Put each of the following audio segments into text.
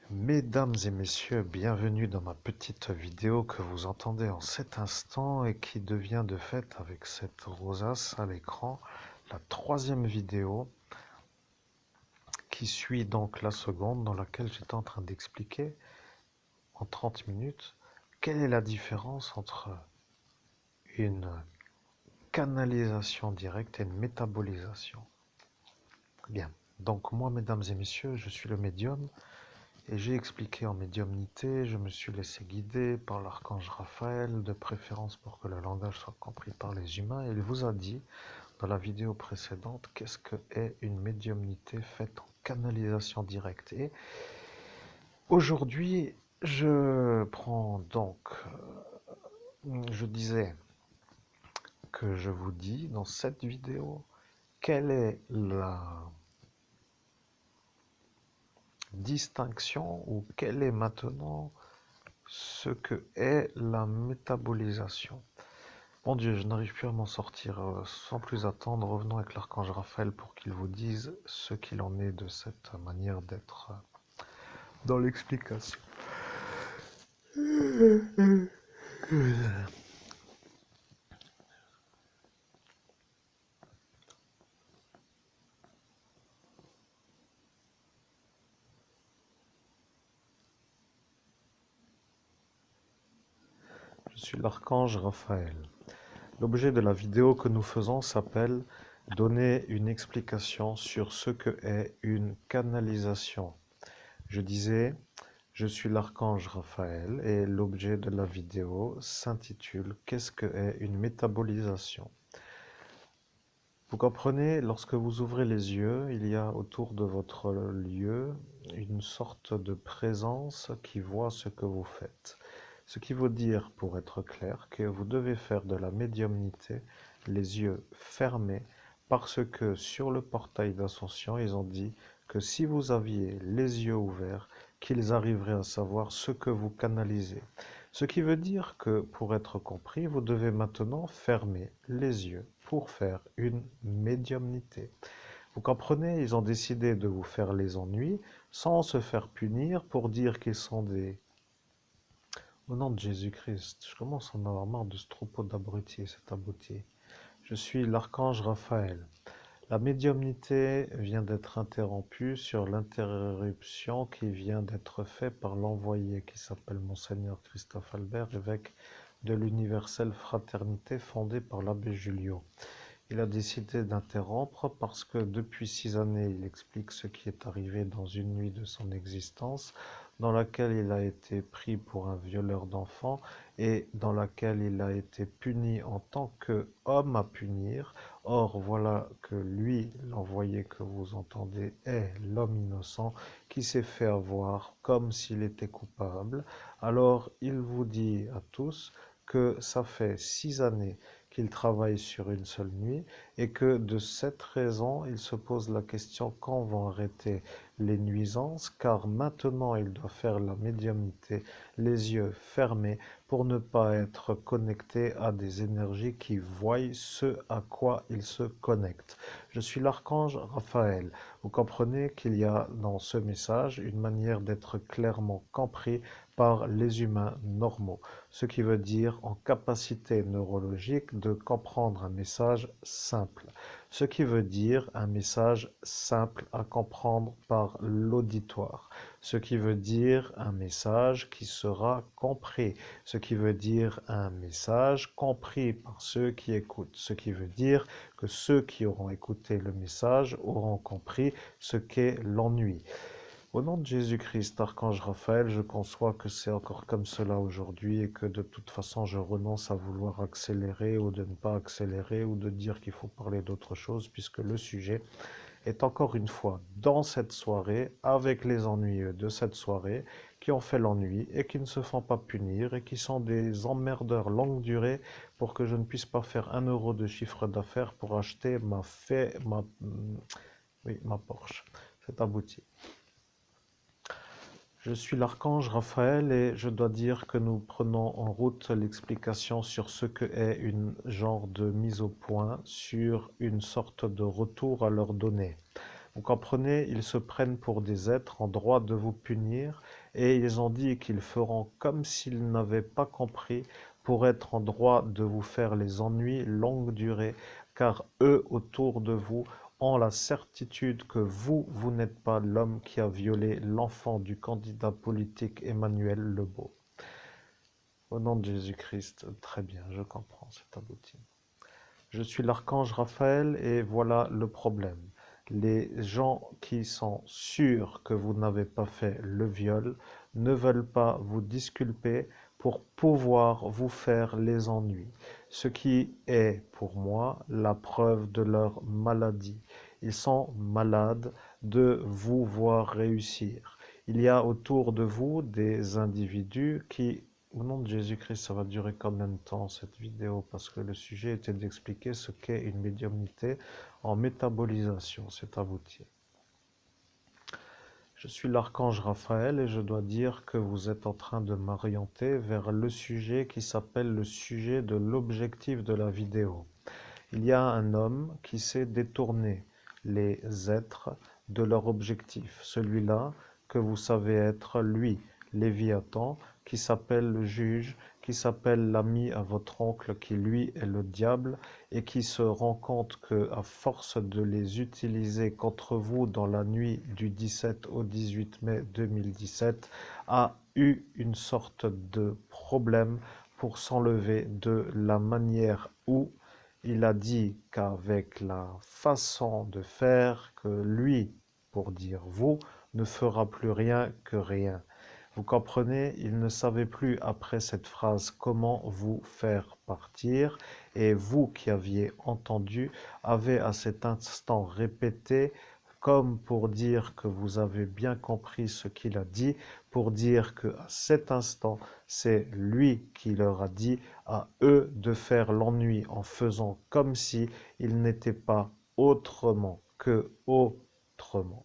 Mesdames et messieurs, bienvenue dans ma petite vidéo que vous entendez en cet instant et qui devient de fait, avec cette rosace à l'écran, la troisième vidéo qui suit donc la seconde dans laquelle j'étais en train d'expliquer en 30 minutes quelle est la différence entre une canalisation directe et une métabolisation. Bien, donc moi mesdames et messieurs, je suis le médium. Et j'ai expliqué en médiumnité, je me suis laissé guider par l'archange Raphaël, de préférence pour que le langage soit compris par les humains. Et il vous a dit, dans la vidéo précédente, qu'est-ce que est une médiumnité faite en canalisation directe. Et aujourd'hui, je prends donc, je disais que je vous dis dans cette vidéo, quelle est la distinction ou quelle est maintenant ce que est la métabolisation. Mon Dieu, je n'arrive plus à m'en sortir. Sans plus attendre, revenons avec l'archange Raphaël pour qu'il vous dise ce qu'il en est de cette manière d'être dans l'explication. Je suis l'archange Raphaël. L'objet de la vidéo que nous faisons s'appelle donner une explication sur ce que est une canalisation. Je disais, je suis l'archange Raphaël et l'objet de la vidéo s'intitule Qu'est-ce que est une métabolisation? Vous comprenez, lorsque vous ouvrez les yeux, il y a autour de votre lieu une sorte de présence qui voit ce que vous faites. Ce qui veut dire, pour être clair, que vous devez faire de la médiumnité les yeux fermés parce que sur le portail d'ascension, ils ont dit que si vous aviez les yeux ouverts, qu'ils arriveraient à savoir ce que vous canalisez. Ce qui veut dire que, pour être compris, vous devez maintenant fermer les yeux pour faire une médiumnité. Vous comprenez, ils ont décidé de vous faire les ennuis sans se faire punir pour dire qu'ils sont des... Au nom de Jésus-Christ, je commence à en avoir marre de ce troupeau d'abrutis, cet abruti. Je suis l'archange Raphaël. La médiumnité vient d'être interrompue sur l'interruption qui vient d'être faite par l'envoyé qui s'appelle Monseigneur Christophe Albert, évêque de l'Universelle Fraternité fondée par l'abbé Julio. Il a décidé d'interrompre parce que depuis 6 années, il explique ce qui est arrivé dans une nuit de son existence, dans laquelle il a été pris pour un violeur d'enfants et dans laquelle il a été puni en tant qu'homme à punir. Or, voilà que lui, l'envoyé que vous entendez, est l'homme innocent qui s'est fait avoir comme s'il était coupable. Alors, il vous dit à tous que ça fait 6 années qu'il travaille sur une seule nuit et que de cette raison, il se pose la question quand vont arrêter les nuisances, car maintenant il doit faire la médiumnité, les yeux fermés, pour ne pas être connecté à des énergies qui voient ce à quoi il se connecte. Je suis l'archange Raphaël. Vous comprenez qu'il y a dans ce message une manière d'être clairement compris par les humains normaux, ce qui veut dire en capacité neurologique de comprendre un message simple, ce qui veut dire un message simple à comprendre par l'auditoire, ce qui veut dire un message qui sera compris, ce qui veut dire un message compris par ceux qui écoutent, ce qui veut dire que ceux qui auront écouté le message auront compris ce qu'est l'ennui. Au nom de Jésus-Christ, Archange Raphaël, je conçois que c'est encore comme cela aujourd'hui et que de toute façon je renonce à vouloir accélérer ou de ne pas accélérer ou de dire qu'il faut parler d'autre chose puisque le sujet est encore une fois dans cette soirée avec les ennuyeux de cette soirée qui ont fait l'ennui et qui ne se font pas punir et qui sont des emmerdeurs longue durée pour que je ne puisse pas faire 1 euro de chiffre d'affaires pour acheter ma Porsche. C'est abouti. Je suis l'archange Raphaël et je dois dire que nous prenons en route l'explication sur ce que est une genre de mise au point sur une sorte de retour à leurs données. Vous comprenez, ils se prennent pour des êtres en droit de vous punir, et ils ont dit qu'ils feront comme s'ils n'avaient pas compris pour être en droit de vous faire les ennuis longue durée, car eux autour de vous ont la certitude que vous n'êtes pas l'homme qui a violé l'enfant du candidat politique Emmanuel Lebeau. Au nom de Jésus-Christ, très bien, je comprends, c'est abouti. Je suis l'archange Raphaël et voilà le problème. Les gens qui sont sûrs que vous n'avez pas fait le viol ne veulent pas vous disculper pour pouvoir vous faire les ennuis, ce qui est pour moi la preuve de leur maladie. Ils sont malades de vous voir réussir. Il y a autour de vous des individus qui, au nom de Jésus-Christ, ça va durer combien de temps cette vidéo? Parce que le sujet était d'expliquer ce qu'est une médiumnité en métabolisation. C'est à vous de dire. Je suis l'archange Raphaël et je dois dire que vous êtes en train de m'orienter vers le sujet qui s'appelle le sujet de l'objectif de la vidéo. Il y a un homme qui sait détourner les êtres de leur objectif, celui-là que vous savez être lui, Léviathan, qui s'appelle le juge, qui s'appelle l'ami à votre oncle, qui lui est le diable, et qui se rend compte que, à force de les utiliser contre vous dans la nuit du 17 au 18 mai 2017, a eu une sorte de problème pour s'enlever de la manière où il a dit qu'avec la façon de faire que lui, pour dire vous, ne fera plus rien que rien. Vous comprenez, il ne savait plus après cette phrase comment vous faire partir, et vous qui aviez entendu avez à cet instant répété comme pour dire que vous avez bien compris ce qu'il a dit, pour dire que à cet instant, c'est lui qui leur a dit à eux de faire l'ennui en faisant comme si il n'était pas autrement que autrement.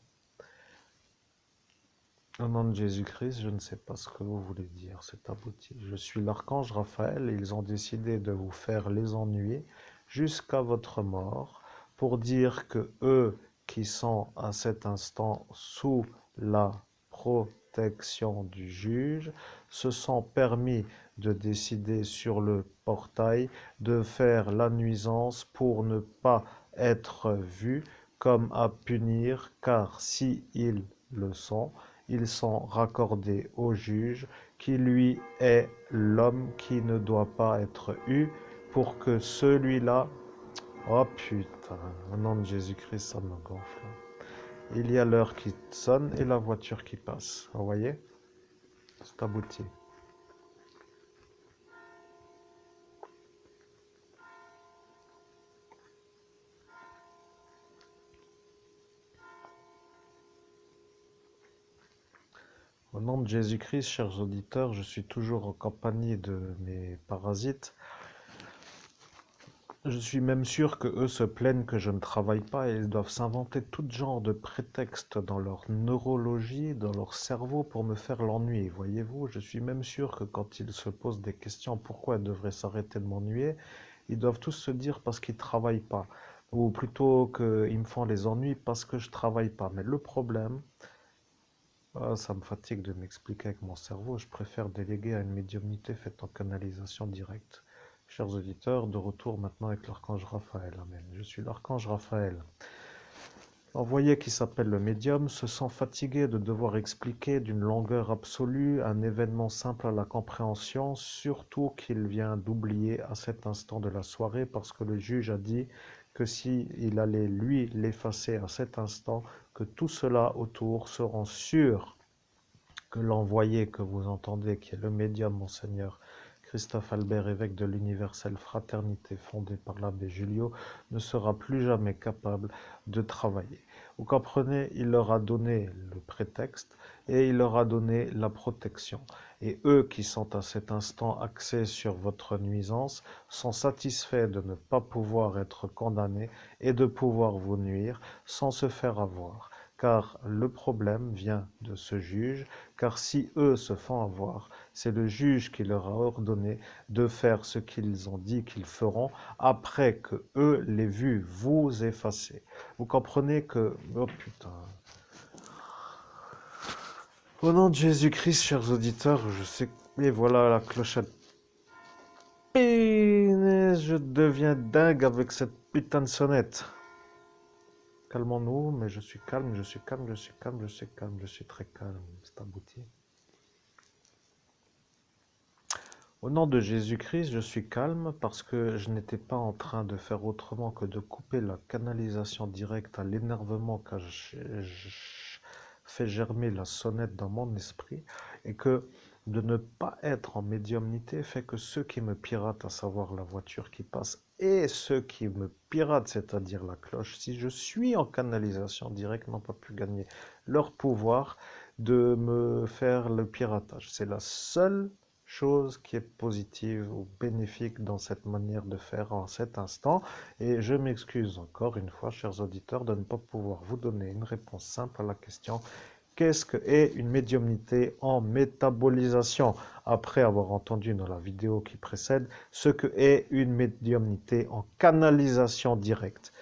Au nom de Jésus-Christ, je ne sais pas ce que vous voulez dire, c'est abouti. Je suis l'archange Raphaël et ils ont décidé de vous faire les ennuyer jusqu'à votre mort pour dire que eux qui sont à cet instant sous la protection du juge se sont permis de décider sur le portail de faire la nuisance pour ne pas être vus comme à punir, car si ils le sont, ils sont raccordés au juge, qui lui est l'homme qui ne doit pas être eu, pour que celui-là... Oh putain, au nom de Jésus-Christ, ça me gonfle. Il y a l'heure qui sonne et la voiture qui passe. Vous voyez? C'est abouti. Au nom de Jésus-Christ, chers auditeurs, je suis toujours en compagnie de mes parasites. Je suis même sûr que eux se plaignent que je ne travaille pas et ils doivent s'inventer tout genre de prétextes dans leur neurologie, dans leur cerveau pour me faire l'ennui. Voyez-vous, je suis même sûr que quand ils se posent des questions pourquoi ils devraient s'arrêter de m'ennuyer, ils doivent tous se dire parce qu'ils ne travaillent pas. Ou plutôt qu'ils me font les ennuis parce que je ne travaille pas. Mais le problème, ça me fatigue de m'expliquer avec mon cerveau, je préfère déléguer à une médiumnité faite en canalisation directe. Chers auditeurs, de retour maintenant avec l'archange Raphaël. Amen. Je suis l'archange Raphaël. L'envoyé qui s'appelle le médium se sent fatigué de devoir expliquer d'une longueur absolue un événement simple à la compréhension, surtout qu'il vient d'oublier à cet instant de la soirée parce que le juge a dit que si il allait lui l'effacer à cet instant, que tout cela autour seront sûrs que l'envoyé que vous entendez, qui est le médium, monseigneur Christophe Albert, évêque de l'universelle fraternité fondée par l'abbé Julio, ne sera plus jamais capable de travailler. Vous comprenez, il leur a donné le prétexte et il leur a donné la protection. Et eux qui sont à cet instant axés sur votre nuisance sont satisfaits de ne pas pouvoir être condamnés et de pouvoir vous nuire sans se faire avoir. car le problème vient de ce juge, car si eux se font avoir, c'est le juge qui leur a ordonné de faire ce qu'ils ont dit qu'ils feront après que eux l'aient vu vous effacer. Vous comprenez que... Oh putain... Au nom de Jésus-Christ, chers auditeurs, je sais... Et voilà la clochette. Punaise, je deviens dingue avec cette putain de sonnette. Calmons-nous, mais je suis calme, je suis calme, je suis calme, je suis calme, je suis très calme. C'est abouti. Au nom de Jésus-Christ, je suis calme parce que je n'étais pas en train de faire autrement que de couper la canalisation directe à l'énervement quand je fais germer la sonnette dans mon esprit et que de ne pas être en médiumnité fait que ceux qui me piratent, à savoir la voiture qui passe, et ceux qui me piratent, c'est-à-dire la cloche, si je suis en canalisation directe, n'ont pas pu gagner leur pouvoir de me faire le piratage. C'est la seule chose qui est positive ou bénéfique dans cette manière de faire en cet instant. Et je m'excuse encore une fois, chers auditeurs, de ne pas pouvoir vous donner une réponse simple à la question qu'est-ce qu'est une médiumnité en métabolisation? Après avoir entendu dans la vidéo qui précède ce qu'est une médiumnité en canalisation directe.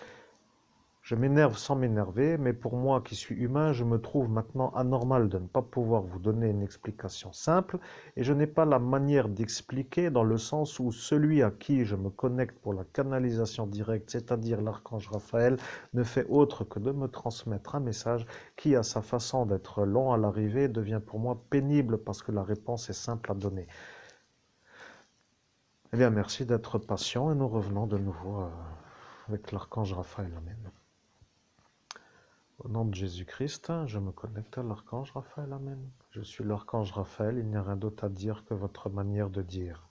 Je m'énerve sans m'énerver, mais pour moi qui suis humain, je me trouve maintenant anormal de ne pas pouvoir vous donner une explication simple, et je n'ai pas la manière d'expliquer dans le sens où celui à qui je me connecte pour la canalisation directe, c'est-à-dire l'archange Raphaël, ne fait autre que de me transmettre un message qui, à sa façon d'être long à l'arrivée, devient pour moi pénible parce que la réponse est simple à donner. Eh bien, merci d'être patient et nous revenons de nouveau avec l'archange Raphaël. Amen. Au nom de Jésus-Christ, je me connecte à l'archange Raphaël. Amen. Je suis l'archange Raphaël, il n'y a rien d'autre à dire que votre manière de dire.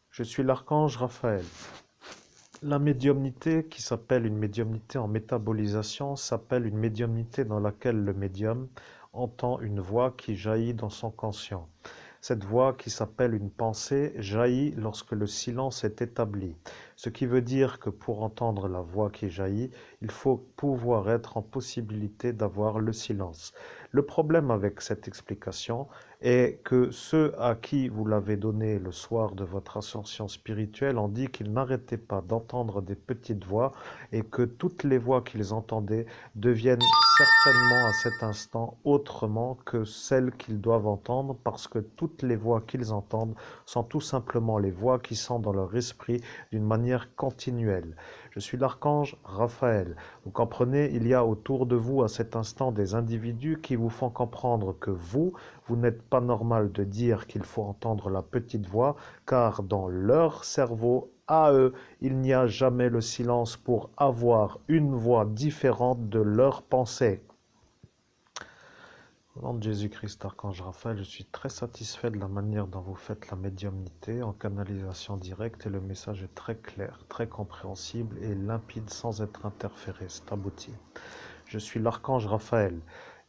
Je suis l'archange Raphaël. La médiumnité qui s'appelle une médiumnité en métabolisation s'appelle une médiumnité dans laquelle le médium entend une voix qui jaillit dans son conscient. Cette voix qui s'appelle une pensée jaillit lorsque le silence est établi. Ce qui veut dire que pour entendre la voix qui jaillit, il faut pouvoir être en possibilité d'avoir le silence. Le problème avec cette explication est que ceux à qui vous l'avez donné le soir de votre ascension spirituelle ont dit qu'ils n'arrêtaient pas d'entendre des petites voix et que toutes les voix qu'ils entendaient deviennent certainement à cet instant autrement que celles qu'ils doivent entendre parce que toutes les voix qu'ils entendent sont tout simplement les voix qui sont dans leur esprit d'une manière continuelle. Je suis l'archange Raphaël. Vous comprenez, il y a autour de vous à cet instant des individus qui vous font comprendre que vous n'êtes pas normal de dire qu'il faut entendre la petite voix, car dans leur cerveau, à eux, il n'y a jamais le silence pour avoir une voix différente de leur pensée. Au nom de Jésus-Christ, archange Raphaël, je suis très satisfait de la manière dont vous faites la médiumnité en canalisation directe et le message est très clair, très compréhensible et limpide sans être interféré. C'est abouti. Je suis l'archange Raphaël.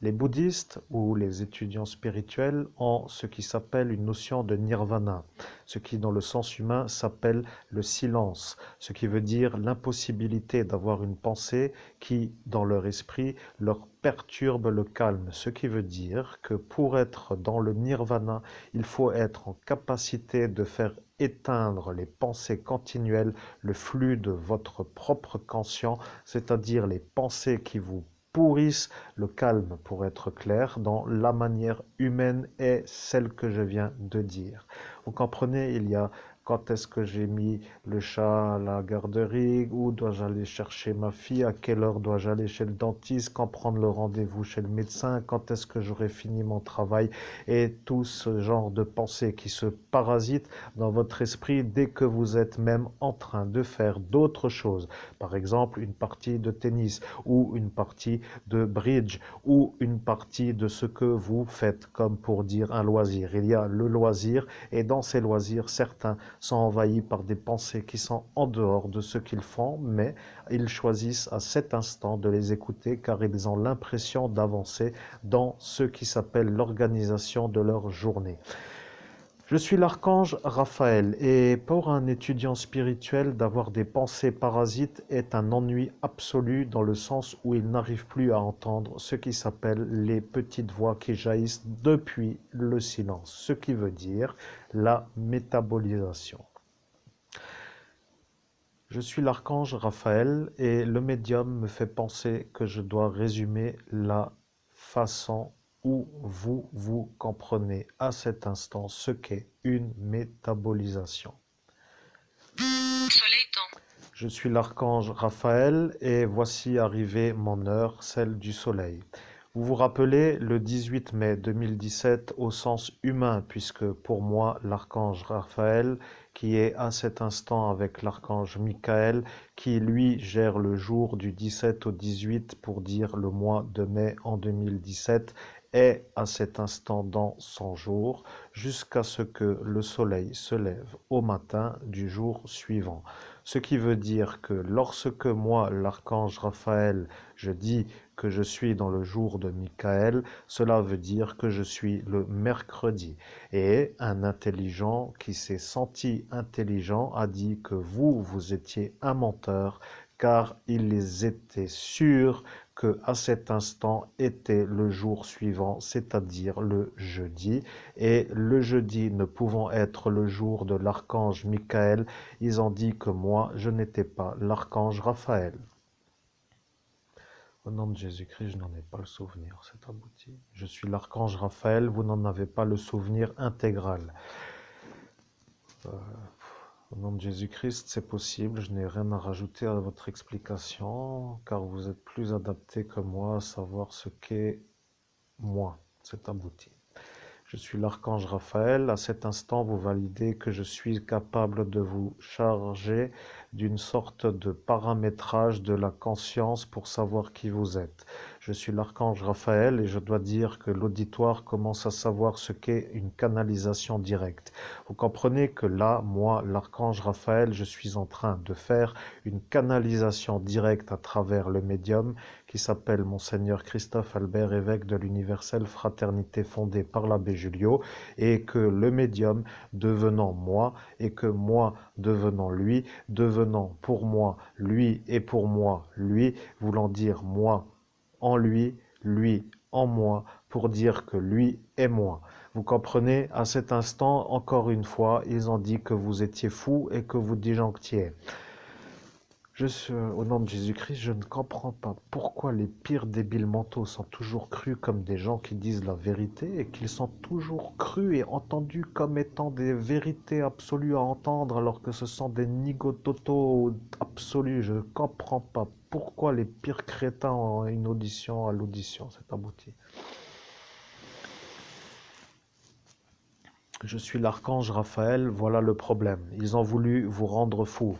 Les bouddhistes ou les étudiants spirituels ont ce qui s'appelle une notion de nirvana, ce qui dans le sens humain s'appelle le silence, ce qui veut dire l'impossibilité d'avoir une pensée qui, dans leur esprit, leur perturbe le calme, ce qui veut dire que pour être dans le nirvana, il faut être en capacité de faire éteindre les pensées continuelles, le flux de votre propre conscient, c'est-à-dire les pensées qui vous pourrissent le calme, pour être clair, dans la manière humaine est celle que je viens de dire. Vous comprenez, il y a quand est-ce que j'ai mis le chat à la garderie, où dois-je aller chercher ma fille, à quelle heure dois-je aller chez le dentiste, quand prendre le rendez-vous chez le médecin, quand est-ce que j'aurai fini mon travail, et tout ce genre de pensées qui se parasitent dans votre esprit dès que vous êtes même en train de faire d'autres choses. Par exemple, une partie de tennis, ou une partie de bridge, ou une partie de ce que vous faites, comme pour dire un loisir. Il y a le loisir, et dans ces loisirs, certains sont envahis par des pensées qui sont en dehors de ce qu'ils font, mais ils choisissent à cet instant de les écouter car ils ont l'impression d'avancer dans ce qui s'appelle l'organisation de leur journée. Je suis l'archange Raphaël et pour un étudiant spirituel, d'avoir des pensées parasites est un ennui absolu dans le sens où il n'arrive plus à entendre ce qui s'appelle les petites voix qui jaillissent depuis le silence, ce qui veut dire la métabolisation. Je suis l'archange Raphaël et le médium me fait penser que je dois résumer la façon où vous comprenez à cet instant ce qu'est une métabolisation. Soleil temps. Je suis l'archange Raphaël et voici arrivée mon heure, celle du soleil. Vous vous rappelez le 18 mai 2017 au sens humain, puisque pour moi, l'archange Raphaël, qui est à cet instant avec l'archange Michael, qui lui gère le jour du 17 au 18 pour dire le mois de mai en 2017, est à cet instant dans son jour, jusqu'à ce que le soleil se lève au matin du jour suivant. Ce qui veut dire que lorsque moi, l'archange Raphaël, je dis que je suis dans le jour de Michael, cela veut dire que je suis le mercredi. Et un intelligent qui s'est senti intelligent a dit que vous étiez un menteur, car il était sûr que à cet instant était le jour suivant, c'est-à-dire le jeudi, et le jeudi ne pouvant être le jour de l'archange Michael, ils ont dit que moi, je n'étais pas l'archange Raphaël. Au nom de Jésus-Christ, je n'en ai pas le souvenir, c'est abouti. Je suis l'archange Raphaël, vous n'en avez pas le souvenir intégral. Au nom de Jésus-Christ, c'est possible, je n'ai rien à rajouter à votre explication, car vous êtes plus adapté que moi à savoir ce qu'est moi, c'est abouti. Je suis l'archange Raphaël. À cet instant, vous validez que je suis capable de vous charger d'une sorte de paramétrage de la conscience pour savoir qui vous êtes. Je suis l'archange Raphaël et je dois dire que l'auditoire commence à savoir ce qu'est une canalisation directe. Vous comprenez que là, moi, l'archange Raphaël, je suis en train de faire une canalisation directe à travers le médium qui s'appelle Monseigneur Christophe Albert, évêque de l'Universelle Fraternité fondée par l'abbé Julio, et que le médium devenant moi, et que moi devenant lui, devenant pour moi lui et pour moi lui, voulant dire moi en lui en moi, pour dire que lui est moi. Vous comprenez, à cet instant, encore une fois, ils ont dit que vous étiez fou et que vous disjonctiez. Au nom de Jésus-Christ, je ne comprends pas pourquoi les pires débiles mentaux sont toujours crus comme des gens qui disent la vérité et qu'ils sont toujours crus et entendus comme étant des vérités absolues à entendre alors que ce sont des nigototos absolus. Je ne comprends pas pourquoi les pires crétins ont une audition à l'audition. C'est abouti. Je suis l'archange Raphaël, voilà le problème. Ils ont voulu vous rendre fou.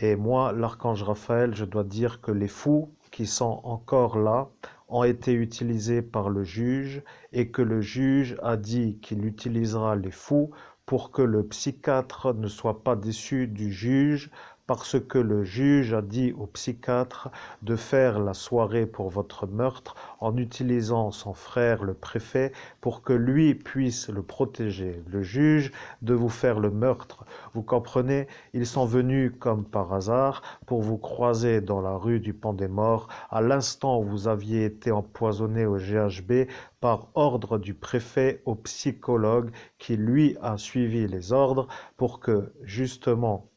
Et moi, l'archange Raphaël, je dois dire que les fous qui sont encore là ont été utilisés par le juge et que le juge a dit qu'il utilisera les fous pour que le psychiatre ne soit pas déçu du juge parce que le juge a dit au psychiatre de faire la soirée pour votre meurtre en utilisant son frère le préfet pour que lui puisse le protéger. Le juge de vous faire le meurtre. Vous comprenez, ils sont venus comme par hasard pour vous croiser dans la rue du Pont des Morts à l'instant où vous aviez été empoisonné au GHB par ordre du préfet au psychologue qui lui a suivi les ordres pour que justement,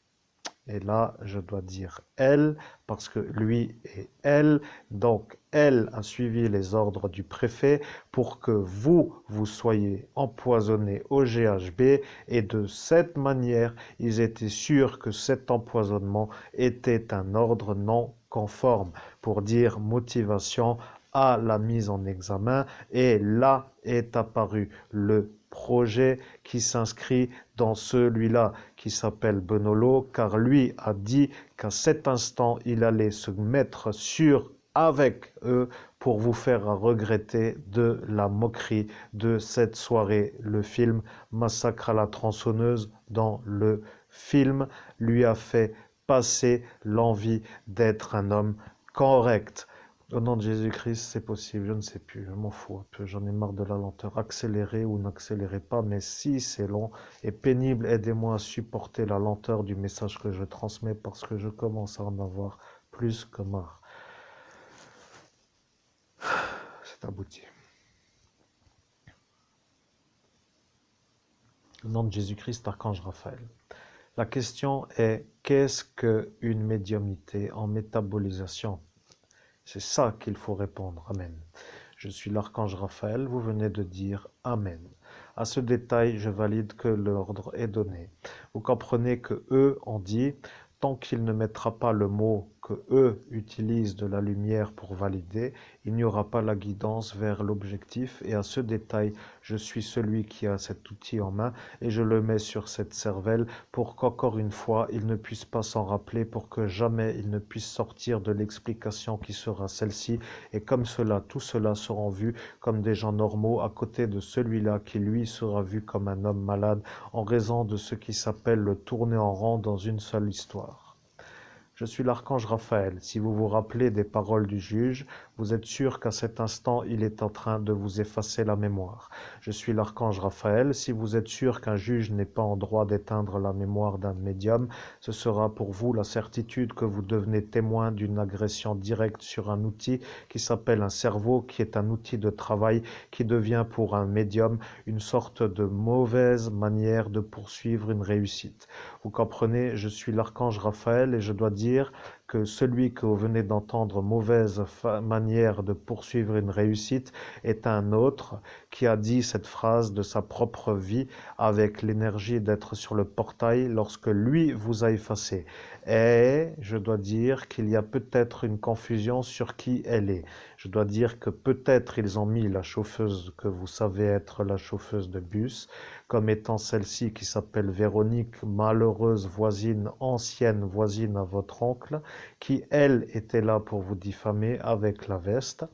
et là je dois dire elle parce que lui et elle, donc elle a suivi les ordres du préfet pour que vous soyez empoisonné au GHB et de cette manière ils étaient sûrs que cet empoisonnement était un ordre non conforme pour dire motivation à la mise en examen et là est apparu le projet qui s'inscrit dans celui-là qui s'appelle Benolo, car lui a dit qu'à cet instant, il allait se mettre sur avec eux pour vous faire regretter de la moquerie de cette soirée. Le film Massacre à la tronçonneuse, dans le film, lui a fait passer l'envie d'être un homme correct. Au nom de Jésus-Christ, c'est possible, je ne sais plus, je m'en fous un peu, j'en ai marre de la lenteur. Accélérez ou n'accélérez pas, mais si c'est long et pénible, aidez-moi à supporter la lenteur du message que je transmets parce que je commence à en avoir plus que marre. C'est abouti. Au nom de Jésus-Christ, Archange Raphaël. La question est, qu'est-ce qu'une médiumnité en métabolisation? C'est ça qu'il faut répondre. Amen. Je suis l'archange Raphaël, vous venez de dire Amen. À ce détail, je valide que l'ordre est donné. Vous comprenez que eux ont dit, tant qu'il ne mettra pas le mot que eux utilisent de la lumière pour valider, il n'y aura pas la guidance vers l'objectif. Et à ce détail, je suis celui qui a cet outil en main et je le mets sur cette cervelle pour qu'encore une fois, il ne puisse pas s'en rappeler, pour que jamais il ne puisse sortir de l'explication qui sera celle-ci. Et comme cela, tout cela seront vus comme des gens normaux à côté de celui-là qui lui sera vu comme un homme malade en raison de ce qui s'appelle le tourner en rond dans une seule histoire. Je suis l'archange Raphaël. Si vous vous rappelez des paroles du juge, vous êtes sûr qu'à cet instant, il est en train de vous effacer la mémoire. Je suis l'archange Raphaël. Si vous êtes sûr qu'un juge n'est pas en droit d'éteindre la mémoire d'un médium, ce sera pour vous la certitude que vous devenez témoin d'une agression directe sur un outil qui s'appelle un cerveau, qui est un outil de travail, qui devient pour un médium une sorte de mauvaise manière de poursuivre une réussite. Vous comprenez, je suis l'archange Raphaël et je dois dire que celui que vous venez d'entendre, mauvaise manière de poursuivre une réussite, est un autre qui a dit cette phrase de sa propre vie avec l'énergie d'être sur le portail lorsque lui vous a effacé. Et je dois dire qu'il y a peut-être une confusion sur qui elle est. Je dois dire que peut-être ils ont mis la chauffeuse que vous savez être la chauffeuse de bus comme étant celle-ci qui s'appelle Véronique, malheureuse voisine, ancienne voisine à votre oncle, qui elle était là pour vous diffamer avec la veste,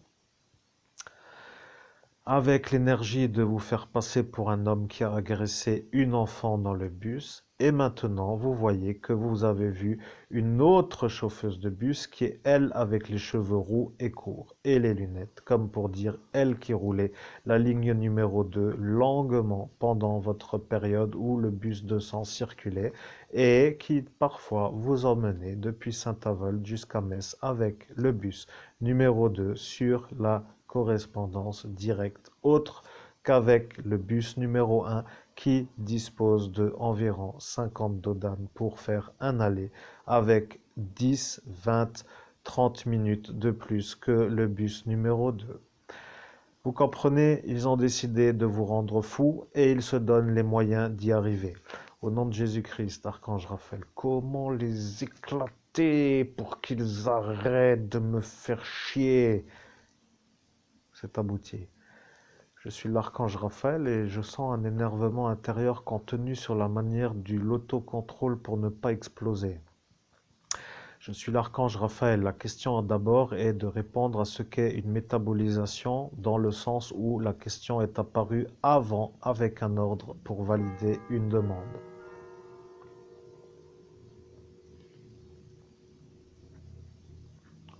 avec l'énergie de vous faire passer pour un homme qui a agressé une enfant dans le bus. Et maintenant, vous voyez que vous avez vu une autre chauffeuse de bus qui est elle avec les cheveux roux et courts et les lunettes, comme pour dire elle qui roulait la ligne numéro 2 longuement pendant votre période où le bus 200 circulait et qui parfois vous emmenait depuis Saint-Avold jusqu'à Metz avec le bus numéro 2 sur la correspondance directe autre qu'avec le bus numéro 1 qui dispose de environ 50 dodanes pour faire un aller avec 10, 20, 30 minutes de plus que le bus numéro 2. Vous comprenez, ils ont décidé de vous rendre fou et ils se donnent les moyens d'y arriver. Au nom de Jésus-Christ, Archange Raphaël, comment les éclater pour qu'ils arrêtent de me faire chier? C'est abouti. Je suis l'archange Raphaël et je sens un énervement intérieur contenu sur la manière du l'autocontrôle pour ne pas exploser. Je suis l'archange Raphaël. La question d'abord est de répondre à ce qu'est une métabolisation dans le sens où la question est apparue avant avec un ordre pour valider une demande.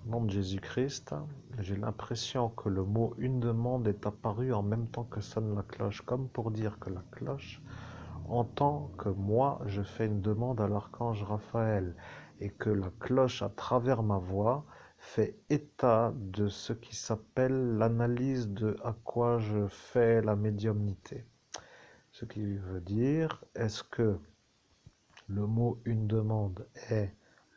Au nom de Jésus-Christ, j'ai l'impression que le mot une demande est apparu en même temps que sonne la cloche, comme pour dire que la cloche entend que moi je fais une demande à l'archange Raphaël et que la cloche à travers ma voix fait état de ce qui s'appelle l'analyse de à quoi je fais la médiumnité. Ce qui veut dire, est-ce que le mot une demande est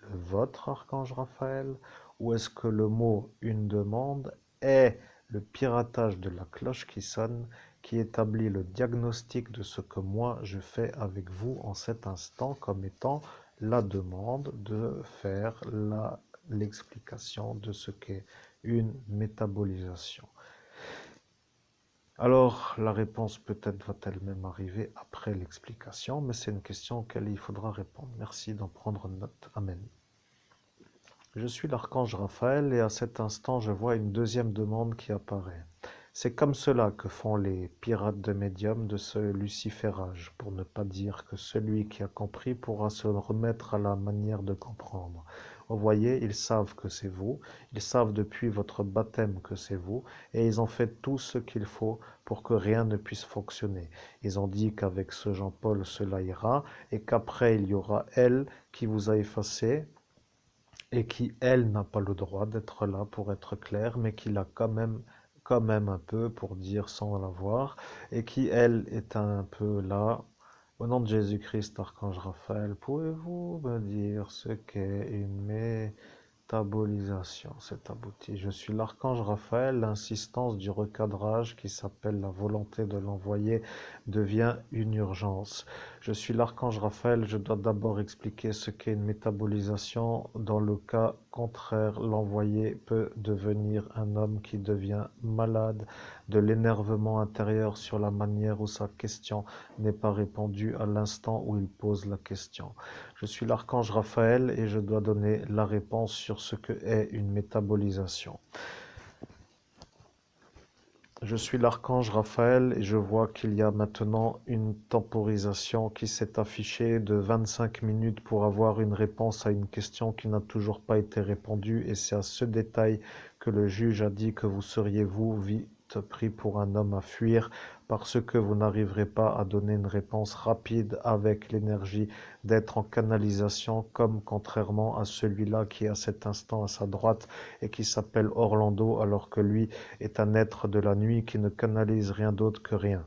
le vôtre, archange Raphaël, ou est-ce que le mot une demande est le piratage de la cloche qui sonne, qui établit le diagnostic de ce que moi je fais avec vous en cet instant comme étant la demande de faire l'explication de ce qu'est une métabolisation. Alors, la réponse peut-être va-t-elle même arriver après l'explication, mais c'est une question auquel il faudra répondre. Merci d'en prendre note. Amen. Je suis l'archange Raphaël et à cet instant, je vois une deuxième demande qui apparaît. C'est comme cela que font les pirates de médium de ce luciférage, pour ne pas dire que celui qui a compris pourra se remettre à la manière de comprendre. Vous voyez, ils savent que c'est vous, ils savent depuis votre baptême que c'est vous, et ils ont fait tout ce qu'il faut pour que rien ne puisse fonctionner. Ils ont dit qu'avec ce Jean-Paul, cela ira, et qu'après, il y aura elle qui vous a effacé, et qui, elle, n'a pas le droit d'être là pour être claire, mais qui l'a quand même un peu pour dire sans l'avoir, et qui, elle, est un peu là. Au nom de Jésus-Christ, Archange Raphaël, pouvez-vous me dire ce qu'est une métabolisation? C'est abouti. Je suis l'archange Raphaël, l'insistance du recadrage qui s'appelle la volonté de l'envoyer devient une urgence. Je suis l'archange Raphaël, je dois d'abord expliquer ce qu'est une métabolisation. Dans le cas contraire, l'envoyé peut devenir un homme qui devient malade de l'énervement intérieur sur la manière où sa question n'est pas répondue à l'instant où il pose la question. Je suis l'archange Raphaël et je dois donner la réponse sur ce que est une métabolisation. Je suis l'archange Raphaël et je vois qu'il y a maintenant une temporisation qui s'est affichée de 25 minutes pour avoir une réponse à une question qui n'a toujours pas été répondue, et c'est à ce détail que le juge a dit que vous seriez vous vite pris pour un homme à fuir parce que vous n'arriverez pas à donner une réponse rapide avec l'énergie d'être en canalisation, comme contrairement à celui-là qui est à cet instant à sa droite et qui s'appelle Orlando, alors que lui est un être de la nuit qui ne canalise rien d'autre que rien.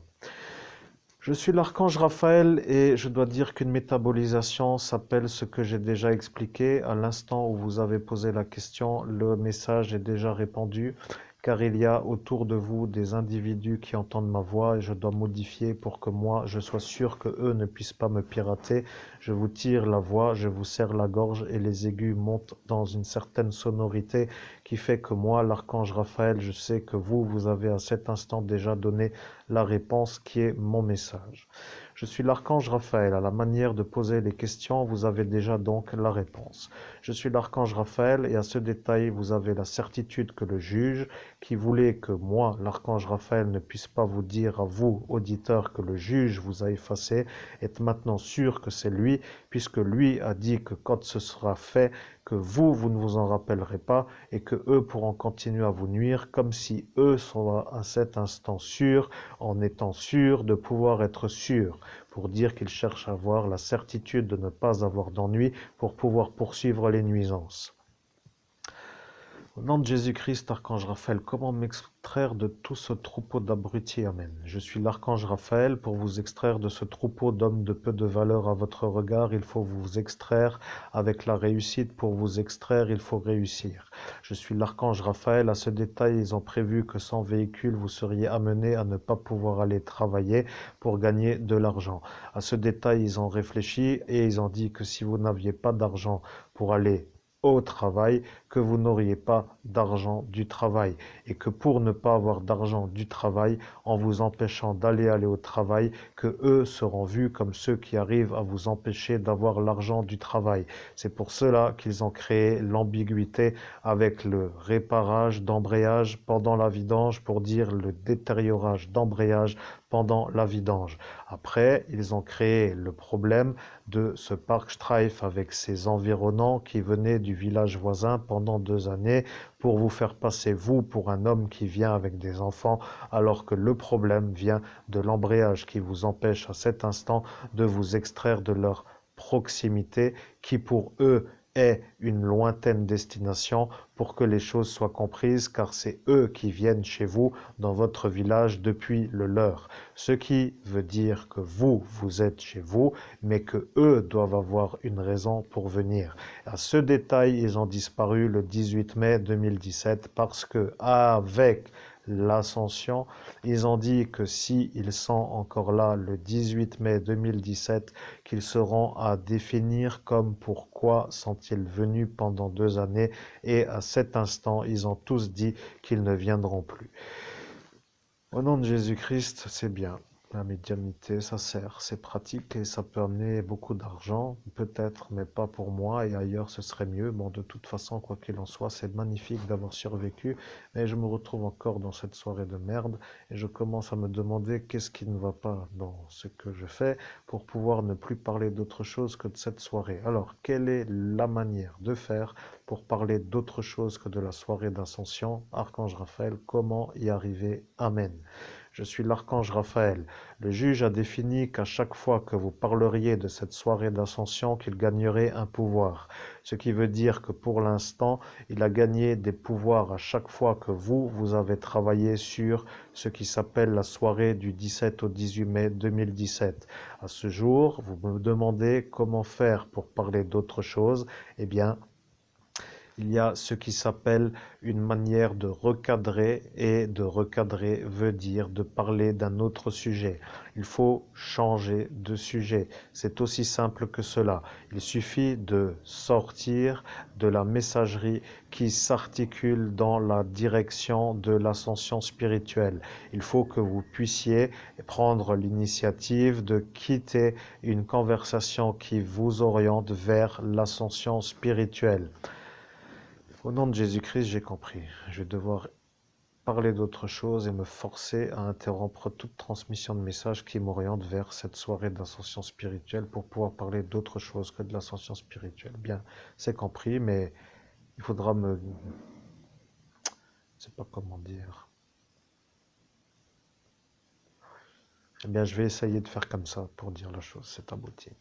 Je suis l'archange Raphaël et je dois dire qu'une métabolisation s'appelle ce que j'ai déjà expliqué. À l'instant où vous avez posé la question, le message est déjà répandu, car il y a autour de vous des individus qui entendent ma voix et je dois modifier pour que moi je sois sûr que eux ne puissent pas me pirater. Je vous tire la voix, je vous serre la gorge et les aigus montent dans une certaine sonorité qui fait que moi, l'archange Raphaël, je sais que vous avez à cet instant déjà donné la réponse qui est mon message. Je suis l'archange Raphaël. À la manière de poser les questions, vous avez déjà donc la réponse. Je suis l'archange Raphaël et à ce détail, vous avez la certitude que le juge, qui voulait que moi, l'archange Raphaël, ne puisse pas vous dire à vous, auditeurs, que le juge vous a effacé, est maintenant sûr que c'est lui, puisque lui a dit que quand ce sera fait, que vous ne vous en rappellerez pas et que eux pourront continuer à vous nuire comme si eux sont à cet instant sûrs, en étant sûrs de pouvoir être sûrs, pour dire qu'ils cherchent à avoir la certitude de ne pas avoir d'ennui pour pouvoir poursuivre les nuisances. Au nom de Jésus-Christ, archange Raphaël, comment m'extraire de tout ce troupeau d'abrutis? Amen. Je suis l'archange Raphaël. Pour vous extraire de ce troupeau d'hommes de peu de valeur à votre regard, il faut vous extraire avec la réussite. Pour vous extraire, il faut réussir. Je suis l'archange Raphaël. À ce détail, ils ont prévu que sans véhicule, vous seriez amené à ne pas pouvoir aller travailler pour gagner de l'argent. À ce détail, ils ont réfléchi et ils ont dit que si vous n'aviez pas d'argent pour aller au travail, que vous n'auriez pas d'argent du travail et que pour ne pas avoir d'argent du travail, en vous empêchant aller au travail, que eux seront vus comme ceux qui arrivent à vous empêcher d'avoir l'argent du travail. C'est pour cela qu'ils ont créé l'ambiguïté avec le réparage d'embrayage pendant la vidange pour dire le détériorage d'embrayage pendant la vidange. Après, ils ont créé le problème de ce Parkstreife avec ses environnants qui venaient du village voisin pendant 2 années pour vous faire passer vous pour un homme qui vient avec des enfants, alors que le problème vient de l'embrayage qui vous empêche à cet instant de vous extraire de leur proximité qui pour eux est une lointaine destination, pour que les choses soient comprises, car c'est eux qui viennent chez vous dans votre village depuis le leur. Ce qui veut dire que vous êtes chez vous, mais que eux doivent avoir une raison pour venir. À ce détail, ils ont disparu le 18 mai 2017 parce que avec l'ascension, ils ont dit que s'ils sont encore là le 18 mai 2017, qu'ils seront à définir comme pourquoi sont-ils venus pendant 2 années, et à cet instant, ils ont tous dit qu'ils ne viendront plus. Au nom de Jésus-Christ, c'est bien. La médiumnité, ça sert, c'est pratique et ça peut amener beaucoup d'argent, peut-être, mais pas pour moi et ailleurs ce serait mieux. Bon, de toute façon, quoi qu'il en soit, c'est magnifique d'avoir survécu, mais je me retrouve encore dans cette soirée de merde et je commence à me demander qu'est-ce qui ne va pas dans ce que je fais pour pouvoir ne plus parler d'autre chose que de cette soirée. Alors, quelle est la manière de faire pour parler d'autre chose que de la soirée d'Ascension? Archange Raphaël, comment y arriver? Amen. Je suis l'archange Raphaël. Le juge a défini qu'à chaque fois que vous parleriez de cette soirée d'ascension, qu'il gagnerait un pouvoir. Ce qui veut dire que pour l'instant, il a gagné des pouvoirs à chaque fois que vous avez travaillé sur ce qui s'appelle la soirée du 17 au 18 mai 2017. À ce jour, vous me demandez comment faire pour parler d'autre chose. Eh bien, il y a ce qui s'appelle une manière de recadrer, et de recadrer veut dire de parler d'un autre sujet. Il faut changer de sujet. C'est aussi simple que cela. Il suffit de sortir de la messagerie qui s'articule dans la direction de l'ascension spirituelle. Il faut que vous puissiez prendre l'initiative de quitter une conversation qui vous oriente vers l'ascension spirituelle. Au nom de Jésus-Christ, j'ai compris. Je vais devoir parler d'autre chose et me forcer à interrompre toute transmission de messages qui m'oriente vers cette soirée d'ascension spirituelle pour pouvoir parler d'autre chose que de l'ascension spirituelle. Bien, c'est compris, mais il faudra me... Je sais pas comment dire. Eh bien, je vais essayer de faire comme ça pour dire la chose. C'est abouti.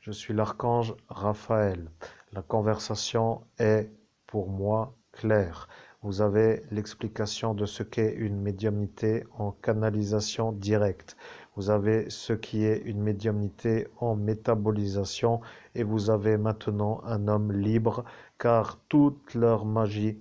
Je suis l'archange Raphaël. La conversation est pour moi claire. Vous avez l'explication de ce qu'est une médiumnité en canalisation directe. Vous avez ce qui est une médiumnité en métabolisation et vous avez maintenant un homme libre car toute leur magie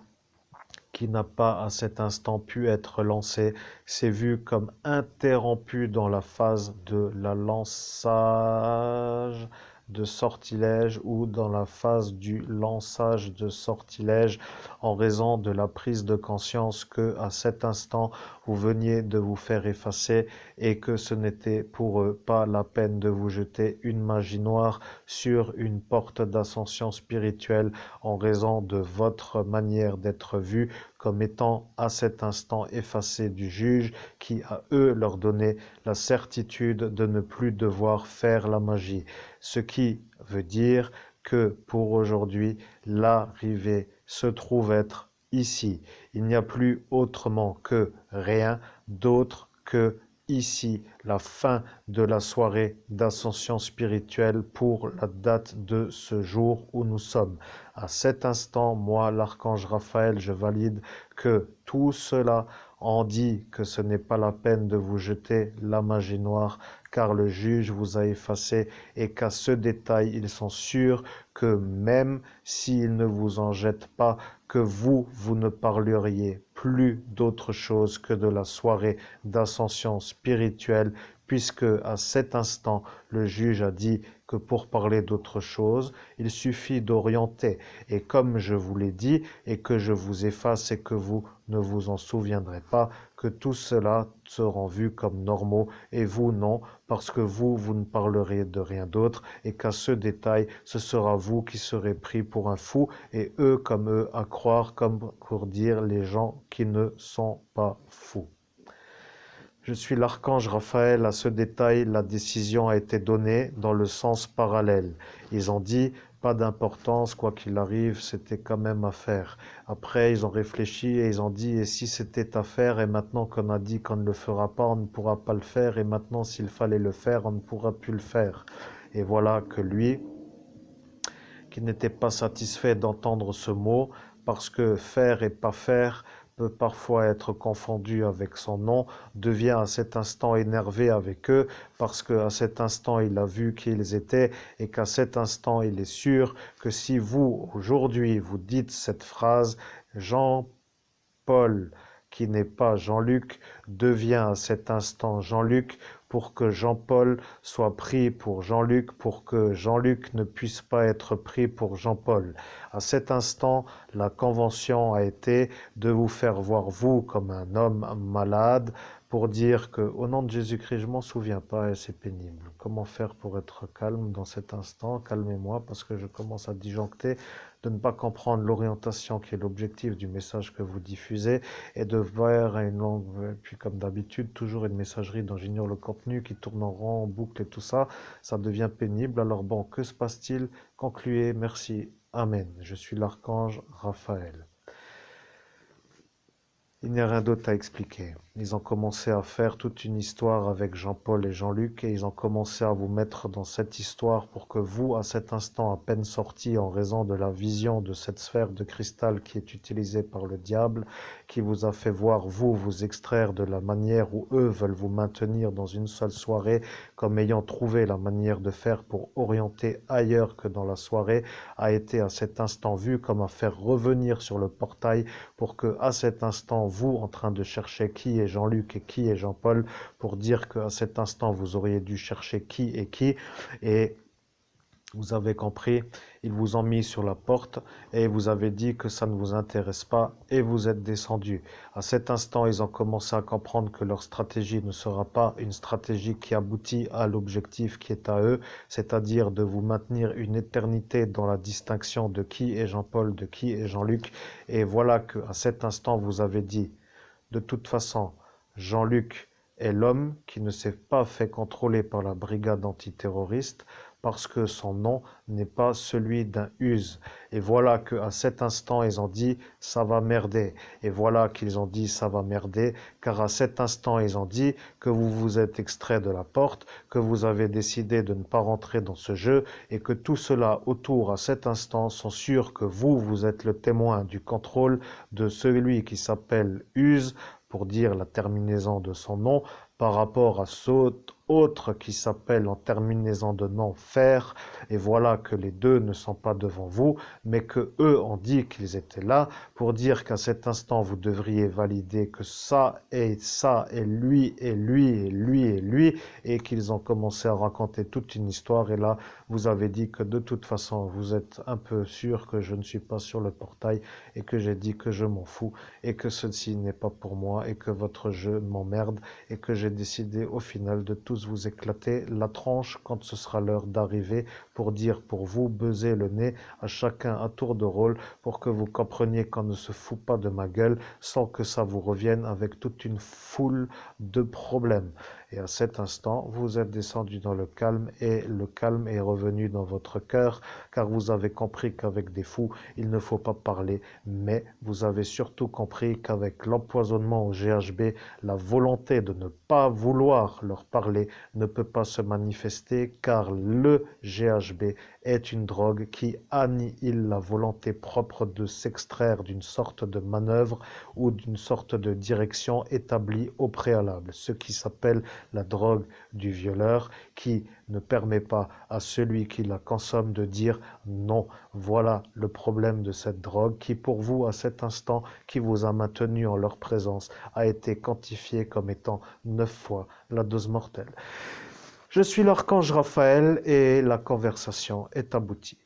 qui n'a pas à cet instant pu être lancée s'est vue comme interrompue dans la phase de la lançage de sortilège ou dans la phase du lançage de sortilège en raison de la prise de conscience que à cet instant vous veniez de vous faire effacer et que ce n'était pour eux pas la peine de vous jeter une magie noire sur une porte d'ascension spirituelle en raison de votre manière d'être vu comme étant à cet instant effacés du juge qui à eux leur donnait la certitude de ne plus devoir faire la magie. Ce qui veut dire que pour aujourd'hui, l'arrivée se trouve être ici. Il n'y a plus autrement que rien d'autre que ici la fin de la soirée d'ascension spirituelle pour la date de ce jour où nous sommes. À cet instant, moi, l'archange Raphaël, je valide que tout cela en dit que ce n'est pas la peine de vous jeter la magie noire, car le juge vous a effacé et qu'à ce détail, ils sont sûrs que même s'il ne vous en jette pas, que vous ne parleriez plus d'autre chose que de la soirée d'ascension spirituelle, puisque à cet instant, le juge a dit que pour parler d'autre chose, il suffit d'orienter. Et comme je vous l'ai dit, et que je vous efface et que vous ne vous en souviendrez pas, que tout cela sera vu comme normaux, et vous non, parce que vous ne parlerez de rien d'autre, et qu'à ce détail, ce sera vous qui serez pris pour un fou, et eux comme eux à croire, comme pour dire les gens qui ne sont pas fous. Je suis l'archange Raphaël. À ce détail, la décision a été donnée dans le sens parallèle. Ils ont dit, pas d'importance, quoi qu'il arrive, c'était quand même à faire. Après, ils ont réfléchi et ils ont dit, et si c'était à faire, et maintenant qu'on a dit qu'on ne le fera pas, on ne pourra pas le faire, et maintenant s'il fallait le faire, on ne pourra plus le faire. Et voilà que lui, qui n'était pas satisfait d'entendre ce mot, parce que faire et pas faire peut parfois être confondu avec son nom, devient à cet instant énervé avec eux, parce qu'à cet instant il a vu qui ils étaient, et qu'à cet instant il est sûr que si vous, aujourd'hui, vous dites cette phrase, Jean-Paul, qui n'est pas Jean-Luc, devient à cet instant Jean-Luc, pour que Jean-Paul soit pris pour Jean-Luc, pour que Jean-Luc ne puisse pas être pris pour Jean-Paul. À cet instant, la convention a été de vous faire voir vous comme un homme malade, pour dire que au nom de Jésus-Christ, je m'en souviens pas et c'est pénible. Comment faire pour être calme dans cet instant? Calmez-moi parce que je commence à disjoncter, de ne pas comprendre l'orientation qui est l'objectif du message que vous diffusez et de voir à une langue, puis comme d'habitude, toujours une messagerie dont j'ignore le contenu qui tourne en rond, en boucle et tout ça, ça devient pénible. Alors bon, que se passe-t-il? Concluez, merci, Amen. Je suis l'archange Raphaël. Il n'y a rien d'autre à expliquer. Ils ont commencé à faire toute une histoire avec Jean-Paul et Jean-Luc et ils ont commencé à vous mettre dans cette histoire pour que vous, à cet instant à peine sorti en raison de la vision de cette sphère de cristal qui est utilisée par le diable, qui vous a fait voir vous extraire de la manière où eux veulent vous maintenir dans une seule soirée comme ayant trouvé la manière de faire pour orienter ailleurs que dans la soirée, a été à cet instant vu comme à faire revenir sur le portail pour que, à cet instant, vous, en train de chercher qui est Jean-Luc et qui est Jean-Paul, pour dire qu'à cet instant, vous auriez dû chercher qui est qui, et vous avez compris, ils vous ont mis sur la porte et vous avez dit que ça ne vous intéresse pas et vous êtes descendu. À cet instant, ils ont commencé à comprendre que leur stratégie ne sera pas une stratégie qui aboutit à l'objectif qui est à eux, c'est-à-dire de vous maintenir une éternité dans la distinction de qui est Jean-Paul, de qui est Jean-Luc. Et voilà que à cet instant, vous avez dit, de toute façon, Jean-Luc est l'homme qui ne s'est pas fait contrôler par la brigade antiterroriste parce que son nom n'est pas celui d'un use. Et voilà qu'à cet instant, ils ont dit « ça va merder ». Et voilà qu'ils ont dit « ça va merder », car à cet instant, ils ont dit que vous vous êtes extrait de la porte, que vous avez décidé de ne pas rentrer dans ce jeu et que tout cela autour à cet instant sont sûrs que vous êtes le témoin du contrôle de celui qui s'appelle use, pour dire la terminaison de son nom, par rapport à cet autre qui s'appelle en terminaison de nom Fer, et voilà que les deux ne sont pas devant vous, mais que eux ont dit qu'ils étaient là, pour dire qu'à cet instant vous devriez valider que ça, et lui, et lui, et lui, et lui, et qu'ils ont commencé à raconter toute une histoire, et là, vous avez dit que de toute façon, vous êtes un peu sûr que je ne suis pas sur le portail, et que j'ai dit que je m'en fous, et que ceci n'est pas pour moi, et que votre jeu m'emmerde, et que j'ai décidé au final de tous vous éclater la tronche quand ce sera l'heure d'arriver pour dire pour vous buzzer le nez à chacun à tour de rôle pour que vous compreniez qu'on ne se fout pas de ma gueule sans que ça vous revienne avec toute une foule de problèmes. Et à cet instant, vous êtes descendu dans le calme et le calme est revenu dans votre cœur car vous avez compris qu'avec des fous, il ne faut pas parler, mais vous avez surtout compris qu'avec l'empoisonnement au GHB, la volonté de ne pas vouloir leur parler ne peut pas se manifester car le GHB est une drogue qui annihile la volonté propre de s'extraire d'une sorte de manœuvre ou d'une sorte de direction établie au préalable, ce qui s'appelle la drogue du violeur qui ne permet pas à celui qui la consomme de dire non. Voilà le problème de cette drogue qui pour vous à cet instant qui vous a maintenu en leur présence a été quantifié comme étant 9 fois la dose mortelle. Je suis l'archange Raphaël et la conversation est aboutie.